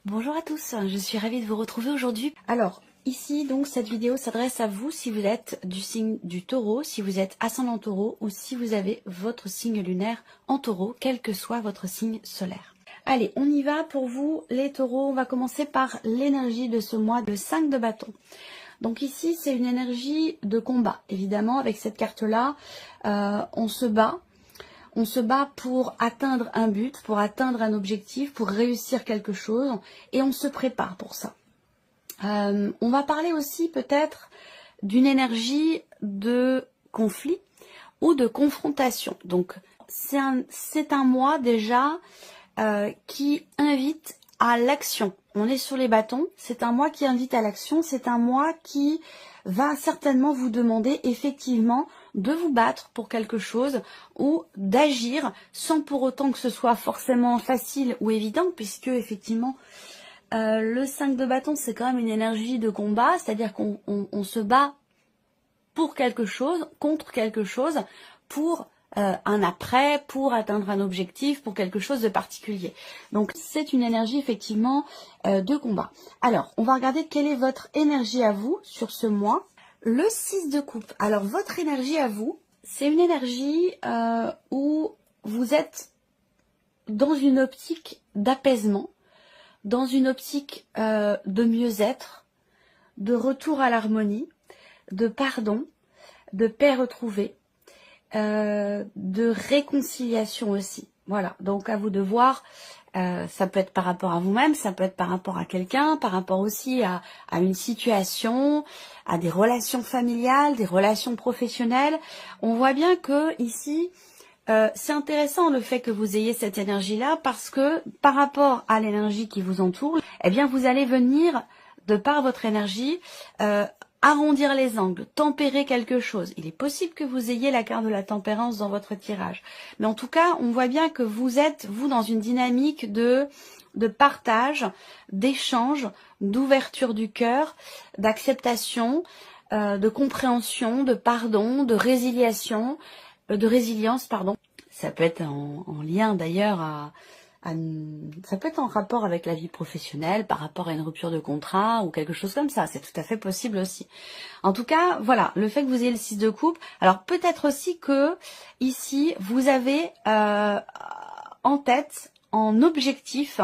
Bonjour à tous, je suis ravie de vous retrouver aujourd'hui. Alors, ici, donc, cette vidéo s'adresse à vous si vous êtes du signe du taureau, si vous êtes ascendant taureau ou si vous avez votre signe lunaire en taureau, quel que soit votre signe solaire. Allez, on y va pour vous, les taureaux. On va commencer par l'énergie de ce mois, le 5 de bâton. Donc ici, c'est une énergie de combat. Évidemment, avec cette carte-là, on se bat. On se bat pour atteindre un but, pour atteindre un objectif, pour réussir quelque chose, et on se prépare pour ça. On va parler aussi peut-être d'une énergie de conflit ou de confrontation. Donc c'est un mois déjà qui invite à l'action. On est sur les bâtons, c'est un mois qui invite à l'action, c'est un mois qui va certainement vous demander effectivement de vous battre pour quelque chose ou d'agir sans pour autant que ce soit forcément facile ou évident, puisque effectivement le 5 de bâton c'est quand même une énergie de combat, c'est-à-dire qu'on se bat pour quelque chose, contre quelque chose, pour un après, pour atteindre un objectif, pour quelque chose de particulier. Donc c'est une énergie effectivement de combat. Alors, on va regarder quelle est votre énergie à vous sur ce mois. Le 6 de coupe. Alors, votre énergie à vous, c'est une énergie où vous êtes dans une optique d'apaisement, dans une optique de mieux-être, de retour à l'harmonie, de pardon, de paix retrouvée, de réconciliation aussi. Voilà, donc à vous de voir, ça peut être par rapport à vous-même, ça peut être par rapport à quelqu'un, par rapport aussi à une situation, à des relations familiales, des relations professionnelles. On voit bien que ici, c'est intéressant le fait que vous ayez cette énergie-là parce que par rapport à l'énergie qui vous entoure, eh bien vous allez venir, de par votre énergie, arrondir les angles, tempérer quelque chose. Il est possible que vous ayez la carte de la tempérance dans votre tirage. Mais en tout cas, on voit bien que vous êtes, vous, dans une dynamique de partage, d'échange, d'ouverture du cœur, d'acceptation, de compréhension, de pardon, de résilience, pardon. Ça peut être en lien d'ailleurs ça peut être en rapport avec la vie professionnelle, par rapport à une rupture de contrat ou quelque chose comme ça. C'est tout à fait possible aussi. En tout cas, voilà, le fait que vous ayez le 6 de coupe. Alors peut-être aussi que ici, vous avez en tête, en objectif,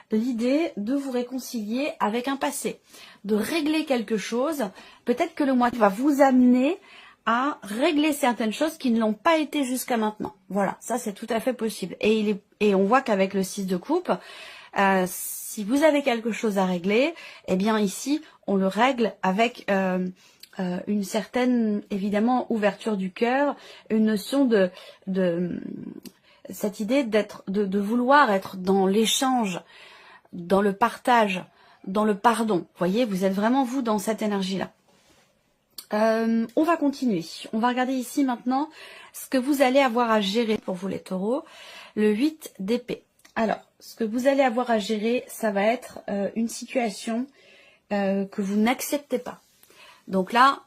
l'idée de vous réconcilier avec un passé, de régler quelque chose. Peut-être que le mois va vous amener à régler certaines choses qui ne l'ont pas été jusqu'à maintenant. Voilà, ça c'est tout à fait possible. Et on voit qu'avec le 6 de coupe, si vous avez quelque chose à régler, eh bien ici, on le règle avec une certaine, évidemment, ouverture du cœur, une notion de cette idée de vouloir être dans l'échange, dans le partage, dans le pardon. Vous voyez, vous êtes vraiment vous dans cette énergie-là. On va continuer. On va regarder ici maintenant ce que vous allez avoir à gérer pour vous les taureaux. Le 8 d'épée. Alors, ce que vous allez avoir à gérer, ça va être une situation que vous n'acceptez pas. Donc là,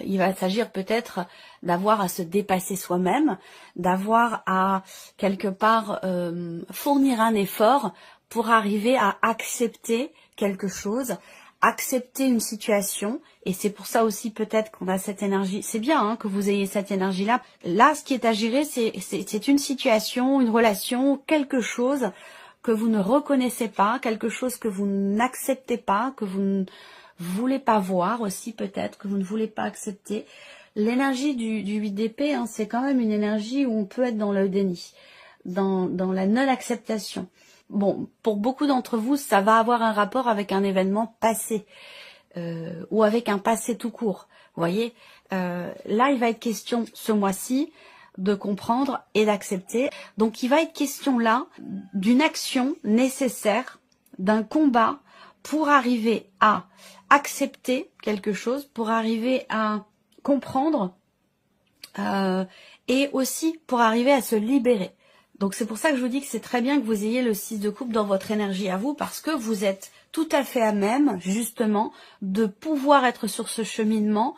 il va s'agir peut-être d'avoir à se dépasser soi-même, d'avoir à quelque part fournir un effort pour arriver à accepter quelque chose, accepter une situation, et c'est pour ça aussi peut-être qu'on a cette énergie. C'est bien hein, que vous ayez cette énergie-là. Là, ce qui est à gérer, c'est une situation, une relation, quelque chose que vous ne reconnaissez pas, quelque chose que vous n'acceptez pas, que vous ne voulez pas voir aussi peut-être, que vous ne voulez pas accepter. L'énergie du 8 d'épée, hein, c'est quand même une énergie où on peut être dans le déni, dans la non-acceptation. Bon, pour beaucoup d'entre vous, ça va avoir un rapport avec un événement passé ou avec un passé tout court. Vous voyez, là, il va être question ce mois-ci de comprendre et d'accepter. Donc, il va être question là d'une action nécessaire, d'un combat pour arriver à accepter quelque chose, pour arriver à comprendre et aussi pour arriver à se libérer. Donc c'est pour ça que je vous dis que c'est très bien que vous ayez le 6 de coupe dans votre énergie à vous, parce que vous êtes tout à fait à même, justement, de pouvoir être sur ce cheminement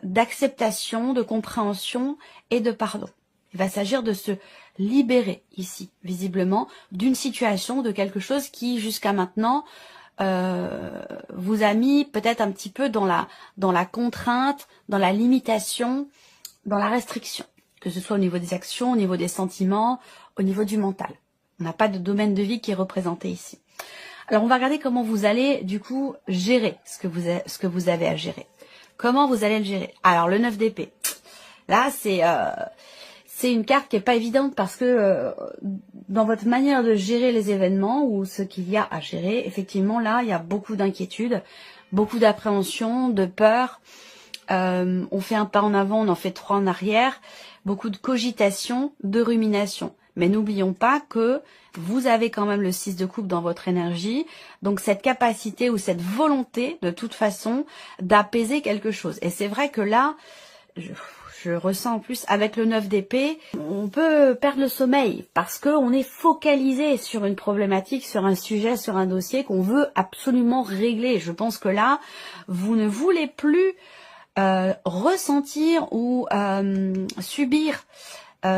d'acceptation, de compréhension et de pardon. Il va s'agir de se libérer ici, visiblement, d'une situation, de quelque chose qui, jusqu'à maintenant, vous a mis peut-être un petit peu dans la contrainte, dans la limitation, dans la restriction, que ce soit au niveau des actions, au niveau des sentiments, au niveau du mental. On n'a pas de domaine de vie qui est représenté ici. Alors, on va regarder comment vous allez, du coup, gérer ce que vous avez à gérer. Comment vous allez le gérer? Alors, le 9 d'épée. Là, c'est une carte qui est pas évidente parce que dans votre manière de gérer les événements ou ce qu'il y a à gérer, effectivement, là, il y a beaucoup d'inquiétude, beaucoup d'appréhension, de peur. On fait un pas en avant, on en fait 3 en arrière. Beaucoup de cogitation, de rumination. Mais n'oublions pas que vous avez quand même le 6 de coupe dans votre énergie. Donc cette capacité ou cette volonté, de toute façon, d'apaiser quelque chose. Et c'est vrai que là, je ressens en plus, avec le 9 d'épée, on peut perdre le sommeil parce qu'on est focalisé sur une problématique, sur un sujet, sur un dossier qu'on veut absolument régler. Je pense que là, vous ne voulez plus ressentir ou subir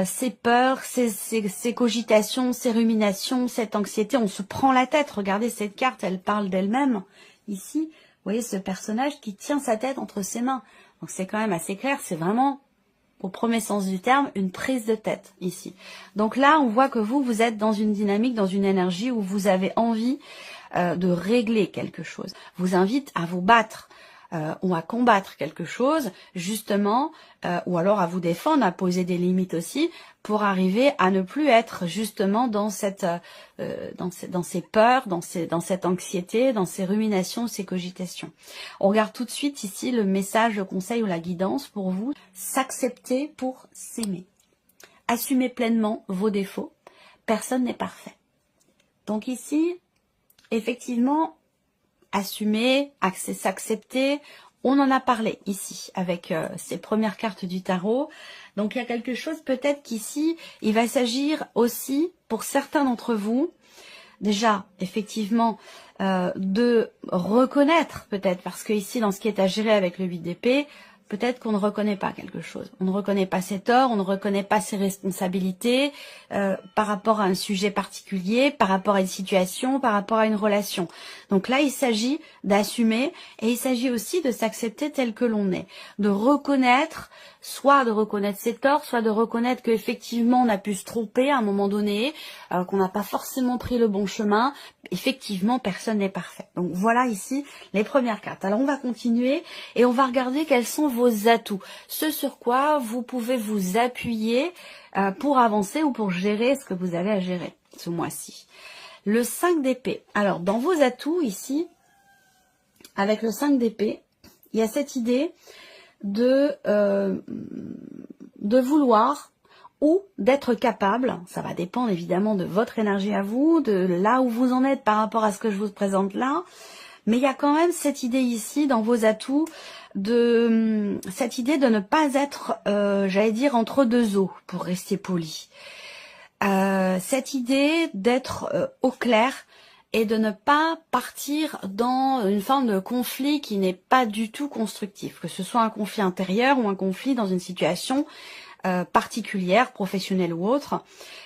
ces peurs, ces cogitations, ces ruminations, cette anxiété. On se prend la tête. Regardez cette carte, elle parle d'elle-même. Ici, vous voyez ce personnage qui tient sa tête entre ses mains. Donc c'est quand même assez clair, c'est vraiment, au premier sens du terme, une prise de tête ici. Donc là, on voit que vous êtes dans une dynamique, dans une énergie où vous avez envie de régler quelque chose. Vous invite à vous battre. Ou à combattre quelque chose, justement, ou alors à vous défendre, à poser des limites aussi, pour arriver à ne plus être justement dans cette, dans ces peurs, dans cette anxiété, dans ces ruminations, ces cogitations. On regarde tout de suite ici le message, le conseil ou la guidance pour vous. S'accepter pour s'aimer. Assumez pleinement vos défauts. Personne n'est parfait. Donc ici, effectivement, assumer, s'accepter, on en a parlé ici avec ces premières cartes du tarot. Donc il y a quelque chose peut-être qu'ici, il va s'agir aussi pour certains d'entre vous, déjà effectivement de reconnaître peut-être, parce que ici dans ce qui est à gérer avec le 8 d'épée, peut-être qu'on ne reconnaît pas quelque chose. On ne reconnaît pas ses torts, on ne reconnaît pas ses responsabilités par rapport à un sujet particulier, par rapport à une situation, par rapport à une relation. Donc là, il s'agit d'assumer et il s'agit aussi de s'accepter tel que l'on est. De reconnaître, soit de reconnaître ses torts, soit de reconnaître qu'effectivement on a pu se tromper à un moment donné, qu'on n'a pas forcément pris le bon chemin. Effectivement, personne n'est parfait. Donc voilà ici les premières cartes. Alors on va continuer et on va regarder quels sont vos atouts. Ce sur quoi vous pouvez vous appuyer pour avancer ou pour gérer ce que vous avez à gérer ce mois-ci. Le 5 d'épée. Alors dans vos atouts ici, avec le 5 d'épée, il y a cette idée de vouloir ou d'être capable, ça va dépendre évidemment de votre énergie à vous, de là où vous en êtes par rapport à ce que je vous présente là, mais il y a quand même cette idée ici dans vos atouts, cette idée de ne pas être, j'allais dire, entre deux eaux, pour rester poli. Cette idée d'être au clair et de ne pas partir dans une forme de conflit qui n'est pas du tout constructif, que ce soit un conflit intérieur ou un conflit dans une situation particulière, professionnelle ou autre.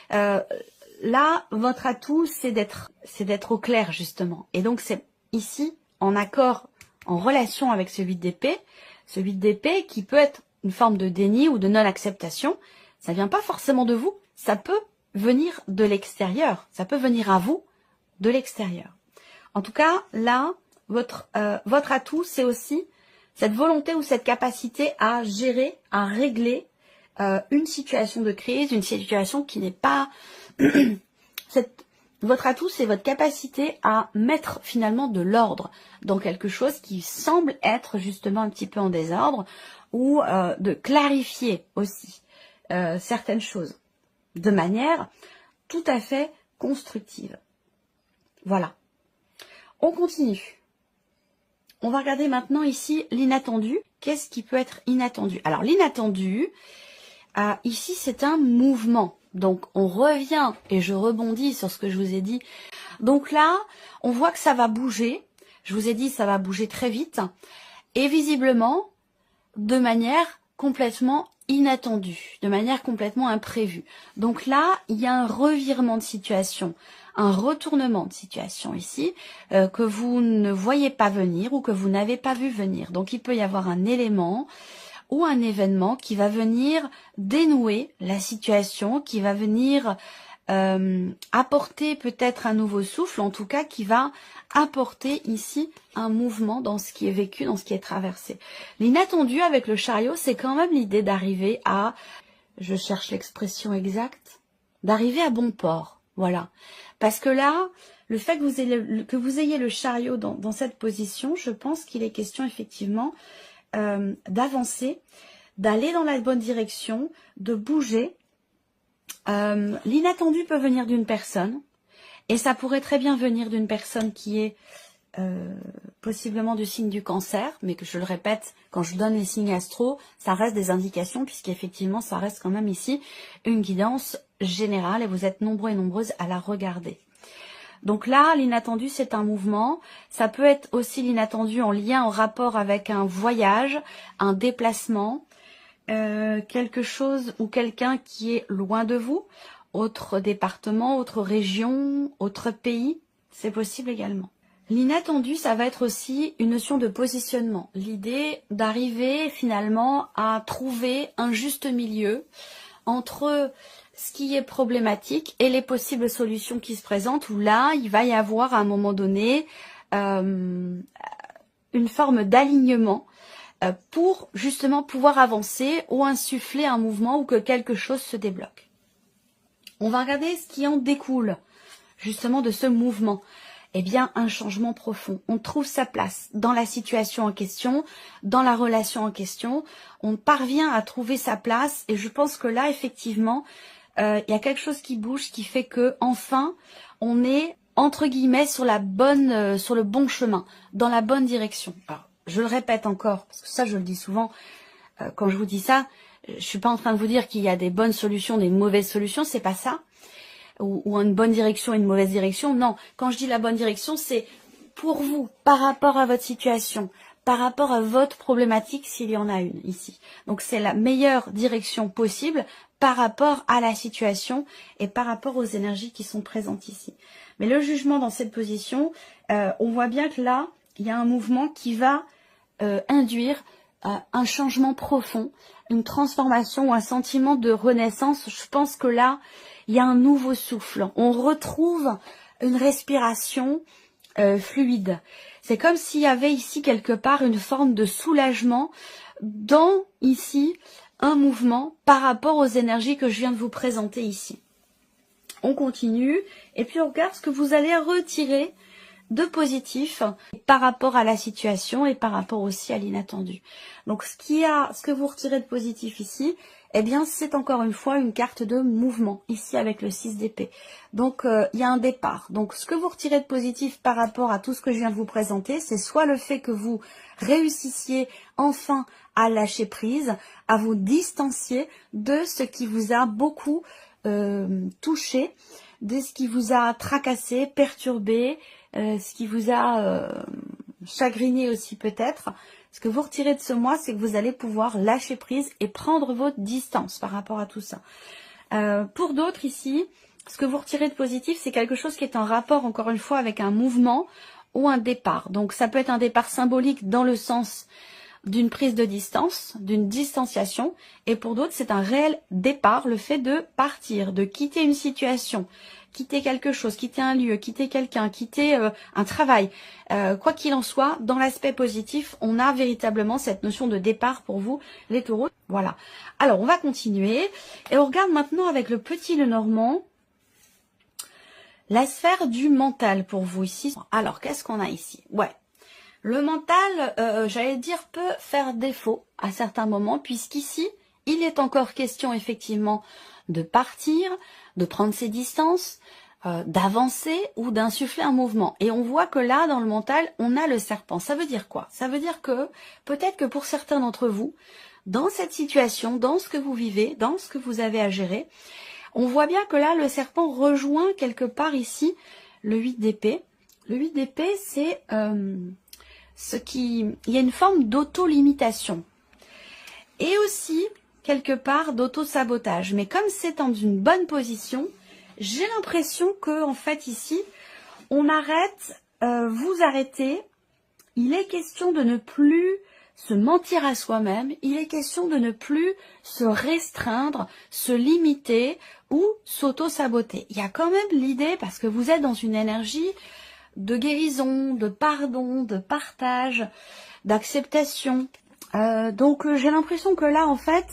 Là, votre atout, c'est d'être au clair, justement. Et donc, c'est ici, en accord, en relation avec ce 8 d'épée, ce 8 d'épée qui peut être une forme de déni ou de non-acceptation. Ça vient pas forcément de vous, ça peut venir de l'extérieur, ça peut venir à vous de l'extérieur. En tout cas, là, votre atout, c'est aussi cette volonté ou cette capacité à gérer, à régler une situation de crise, une situation qui n'est pas... Votre atout, c'est votre capacité à mettre finalement de l'ordre dans quelque chose qui semble être justement un petit peu en désordre, ou de clarifier aussi certaines choses de manière tout à fait constructive. Voilà. On continue. On va regarder maintenant ici l'inattendu. Qu'est-ce qui peut être inattendu? Alors l'inattendu, ici c'est un mouvement. Donc on revient et je rebondis sur ce que je vous ai dit. Donc là, on voit que ça va bouger. Je vous ai dit ça va bouger très vite. Et visiblement, de manière complètement inattendue, de manière complètement imprévue. Donc là, il y a un revirement de situation, un retournement de situation ici, que vous ne voyez pas venir ou que vous n'avez pas vu venir. Donc il peut y avoir un élément ou un événement qui va venir dénouer la situation, qui va venir apporter peut-être un nouveau souffle, en tout cas qui va apporter ici un mouvement dans ce qui est vécu, dans ce qui est traversé. L'inattendu avec le chariot, c'est quand même l'idée d'arriver à, je cherche l'expression exacte, d'arriver à bon port, voilà. Parce que là, le fait que vous ayez le chariot dans cette position, je pense qu'il est question effectivement d'avancer, d'aller dans la bonne direction, de bouger. L'inattendu peut venir d'une personne, et ça pourrait très bien venir d'une personne qui est possiblement du signe du cancer, mais que je le répète, quand je donne les signes astro, ça reste des indications, puisqu'effectivement ça reste quand même ici une guidance générale, et vous êtes nombreux et nombreuses à la regarder. Donc là, l'inattendu, c'est un mouvement. Ça peut être aussi l'inattendu en lien, en rapport avec un voyage, un déplacement, quelque chose ou quelqu'un qui est loin de vous, autre département, autre région, autre pays, c'est possible également. L'inattendu, ça va être aussi une notion de positionnement. L'idée d'arriver finalement à trouver un juste milieu entre ce qui est problématique et les possibles solutions qui se présentent, où là, il va y avoir à un moment donné une forme d'alignement pour justement pouvoir avancer ou insuffler un mouvement ou que quelque chose se débloque. On va regarder ce qui en découle justement de ce mouvement. Eh bien, un changement profond. On trouve sa place dans la situation en question, dans la relation en question. On parvient à trouver sa place et je pense que là, effectivement, il y a quelque chose qui bouge, qui fait que enfin, on est entre guillemets sur le bon chemin, dans la bonne direction. Alors, je le répète encore, parce que ça, je le dis souvent. Quand je vous dis ça, je suis pas en train de vous dire qu'il y a des bonnes solutions, des mauvaises solutions. C'est pas ça. Ou une bonne direction et une mauvaise direction. Non, quand je dis la bonne direction, c'est pour vous, par rapport à votre situation, par rapport à votre problématique, s'il y en a une ici. Donc c'est la meilleure direction possible par rapport à la situation et par rapport aux énergies qui sont présentes ici. Mais le jugement dans cette position, on voit bien que là, il y a un mouvement qui va induire un changement profond, une transformation ou un sentiment de renaissance. Je pense que là, il y a un nouveau souffle. On retrouve une respiration fluide. C'est comme s'il y avait ici quelque part une forme de soulagement dans ici un mouvement par rapport aux énergies que je viens de vous présenter ici. On continue et puis on regarde ce que vous allez retirer de positif par rapport à la situation et par rapport aussi à l'inattendu. Donc ce que vous retirez de positif ici, eh bien c'est encore une fois une carte de mouvement, ici avec le 6 d'épée. Donc il y a un départ. Donc ce que vous retirez de positif par rapport à tout ce que je viens de vous présenter, c'est soit le fait que vous réussissiez enfin à lâcher prise, à vous distancier de ce qui vous a beaucoup touché, de ce qui vous a tracassé, perturbé, ce qui vous a chagriné aussi peut-être. Ce que vous retirez de ce mois, c'est que vous allez pouvoir lâcher prise et prendre votre distance par rapport à tout ça. Pour d'autres ici, ce que vous retirez de positif, c'est quelque chose qui est en rapport, encore une fois, avec un mouvement ou un départ. Donc ça peut être un départ symbolique dans le sens d'une prise de distance, d'une distanciation, et pour d'autres, c'est un réel départ, le fait de partir, de quitter une situation, quitter quelque chose, quitter un lieu, quitter quelqu'un, quitter un travail. Quoi qu'il en soit, dans l'aspect positif, on a véritablement cette notion de départ pour vous, les taureaux. Voilà. Alors, on va continuer, et on regarde maintenant avec le petit Lenormand, la sphère du mental pour vous ici. Alors, qu'est-ce qu'on a ici? Ouais. Le mental, j'allais dire, peut faire défaut à certains moments, puisqu'ici, il est encore question effectivement de partir, de prendre ses distances, d'avancer ou d'insuffler un mouvement. Et on voit que là, dans le mental, on a le serpent. Ça veut dire quoi? Ça veut dire que peut-être que pour certains d'entre vous, dans cette situation, dans ce que vous vivez, dans ce que vous avez à gérer, on voit bien que là, le serpent rejoint quelque part ici le 8 d'épée. Le 8 d'épée, c'est... il y a une forme d'auto-limitation. Et aussi, quelque part d'auto-sabotage. Mais comme c'est dans une bonne position, j'ai l'impression que en fait ici, on arrête, vous arrêtez. Il est question de ne plus se mentir à soi-même, il est question de ne plus se restreindre, se limiter ou s'auto-saboter. Il y a quand même l'idée, parce que vous êtes dans une énergie de guérison, de pardon, de partage, d'acceptation. Donc j'ai l'impression que là, en fait,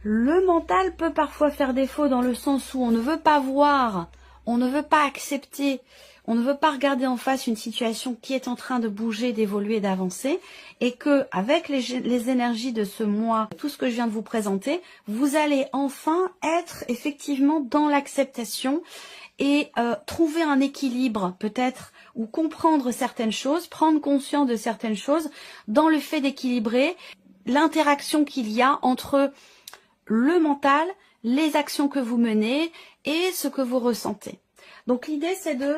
le mental peut parfois faire défaut dans le sens où on ne veut pas voir, on ne veut pas accepter, on ne veut pas regarder en face une situation qui est en train de bouger, d'évoluer, d'avancer, et que avec les énergies de ce mois, tout ce que je viens de vous présenter, vous allez enfin être effectivement dans l'acceptation et trouver un équilibre peut-être, ou comprendre certaines choses, prendre conscience de certaines choses, dans le fait d'équilibrer l'interaction qu'il y a entre le mental, les actions que vous menez et ce que vous ressentez. Donc l'idée c'est de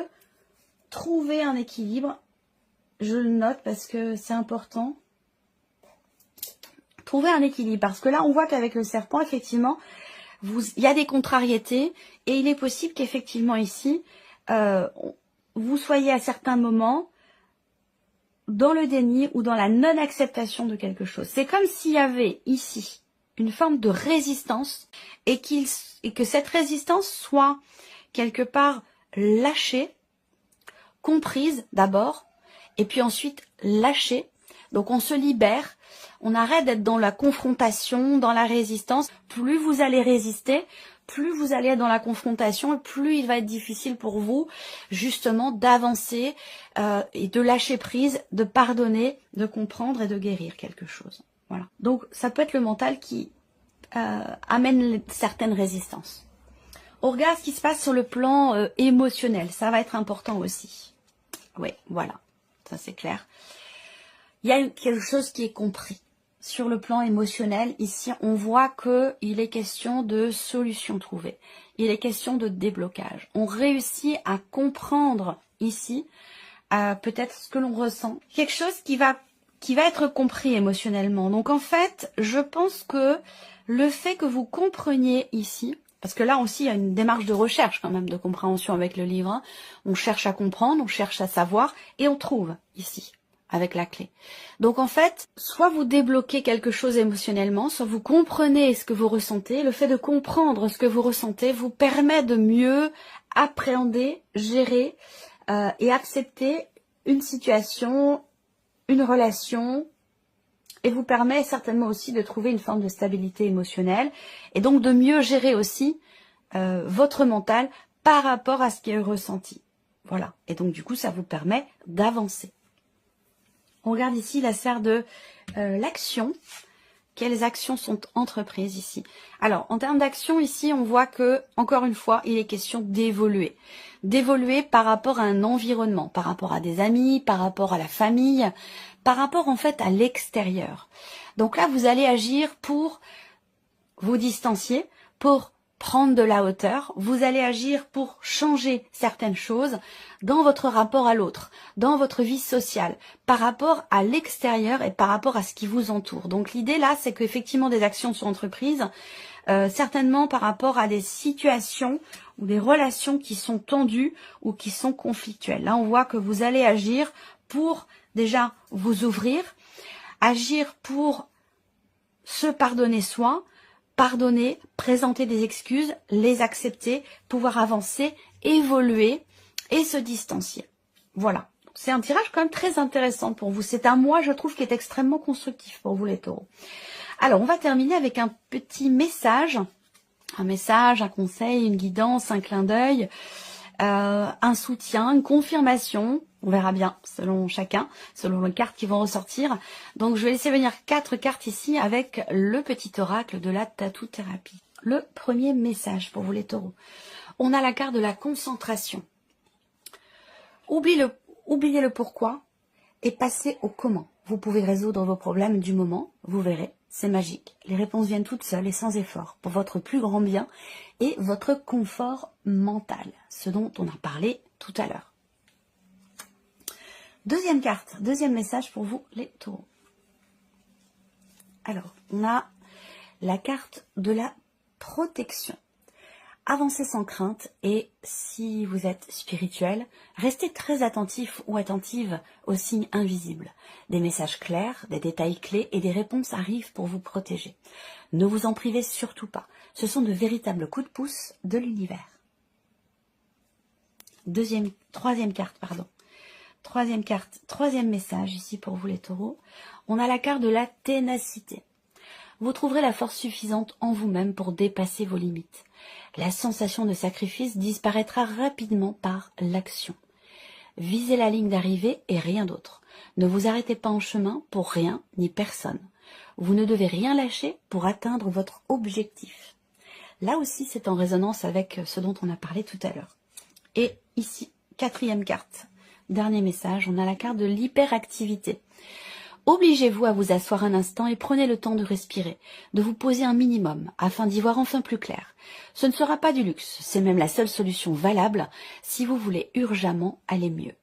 trouver un équilibre, je le note parce que c'est important. Trouver un équilibre, parce que là on voit qu'avec le serpent, effectivement, il y a des contrariétés et il est possible qu'effectivement ici, vous soyez à certains moments dans le déni ou dans la non-acceptation de quelque chose. C'est comme s'il y avait ici une forme de résistance et que cette résistance soit quelque part lâchée, comprise d'abord, et puis ensuite lâchée. Donc on se libère, on arrête d'être dans la confrontation, dans la résistance. Plus vous allez résister, plus vous allez être dans la confrontation, et plus il va être difficile pour vous justement d'avancer et de lâcher prise, de pardonner, de comprendre et de guérir quelque chose. Voilà. Donc ça peut être le mental qui amène certaines résistances. On regarde ce qui se passe sur le plan émotionnel, ça va être important aussi. Oui, voilà, ça c'est clair. Il y a quelque chose qui est compris. Sur le plan émotionnel, ici, on voit qu'il est question de solutions trouvées. Il est question de déblocage. On réussit à comprendre ici, peut-être ce que l'on ressent. Quelque chose qui va être compris émotionnellement. Donc en fait, je pense que le fait que vous compreniez ici, parce que là aussi, il y a une démarche de recherche quand même, de compréhension avec le livre. Hein. On cherche à comprendre, on cherche à savoir, et on trouve ici, avec la clé. Donc en fait, soit vous débloquez quelque chose émotionnellement, soit vous comprenez ce que vous ressentez. Le fait de comprendre ce que vous ressentez vous permet de mieux appréhender, gérer et accepter une situation, une relation, et vous permet certainement aussi de trouver une forme de stabilité émotionnelle et donc de mieux gérer aussi votre mental par rapport à ce qui est ressenti. Voilà. Et donc du coup, ça vous permet d'avancer. On regarde ici la sphère de l'action. Quelles actions sont entreprises ici? Alors, en termes d'action, ici, on voit que, encore une fois, il est question d'évoluer. D'évoluer par rapport à un environnement, par rapport à des amis, par rapport à la famille, par rapport en fait à l'extérieur. Donc là, vous allez agir pour vous distancier, pour prendre de la hauteur, vous allez agir pour changer certaines choses dans votre rapport à l'autre, dans votre vie sociale, par rapport à l'extérieur et par rapport à ce qui vous entoure. Donc l'idée là, c'est qu'effectivement des actions sont entreprises, certainement par rapport à des situations ou des relations qui sont tendues ou qui sont conflictuelles. Là, on voit que vous allez agir pour déjà vous ouvrir, agir pour se pardonner soi, pardonner, présenter des excuses, les accepter, pouvoir avancer, évoluer et se distancier. Voilà. C'est un tirage quand même très intéressant pour vous. C'est un mois, je trouve, qui est extrêmement constructif pour vous les taureaux. Alors, on va terminer avec un petit message. Un message, un conseil, une guidance, un clin d'œil, un soutien, une confirmation. On verra bien selon chacun, selon les cartes qui vont ressortir. Donc je vais laisser venir 4 cartes ici avec le petit oracle de la tatou-thérapie. Le premier message pour vous les taureaux. On a la carte de la concentration. Oubliez le pourquoi et passez au comment. Vous pouvez résoudre vos problèmes du moment, vous verrez, c'est magique. Les réponses viennent toutes seules et sans effort pour votre plus grand bien et votre confort mental, ce dont on a parlé tout à l'heure. Deuxième carte, deuxième message pour vous les taureaux. Alors, on a la carte de la protection. Avancez sans crainte et si vous êtes spirituel, restez très attentif ou attentive aux signes invisibles. Des messages clairs, des détails clés et des réponses arrivent pour vous protéger. Ne vous en privez surtout pas. Ce sont de véritables coups de pouce de l'univers. Troisième carte, troisième message ici pour vous les taureaux. On a la carte de la ténacité. Vous trouverez la force suffisante en vous-même pour dépasser vos limites. La sensation de sacrifice disparaîtra rapidement par l'action. Visez la ligne d'arrivée et rien d'autre. Ne vous arrêtez pas en chemin pour rien ni personne. Vous ne devez rien lâcher pour atteindre votre objectif. Là aussi, c'est en résonance avec ce dont on a parlé tout à l'heure. Et ici, quatrième carte, dernier message, on a la carte de l'hyperactivité. Obligez-vous à vous asseoir un instant et prenez le temps de respirer, de vous poser un minimum, afin d'y voir enfin plus clair. Ce ne sera pas du luxe, c'est même la seule solution valable si vous voulez urgemment aller mieux.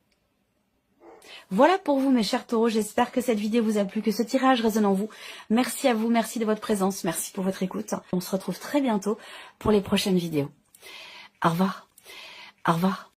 Voilà pour vous mes chers taureaux, j'espère que cette vidéo vous a plu, que ce tirage résonne en vous. Merci à vous, merci de votre présence, merci pour votre écoute. On se retrouve très bientôt pour les prochaines vidéos. Au revoir. Au revoir.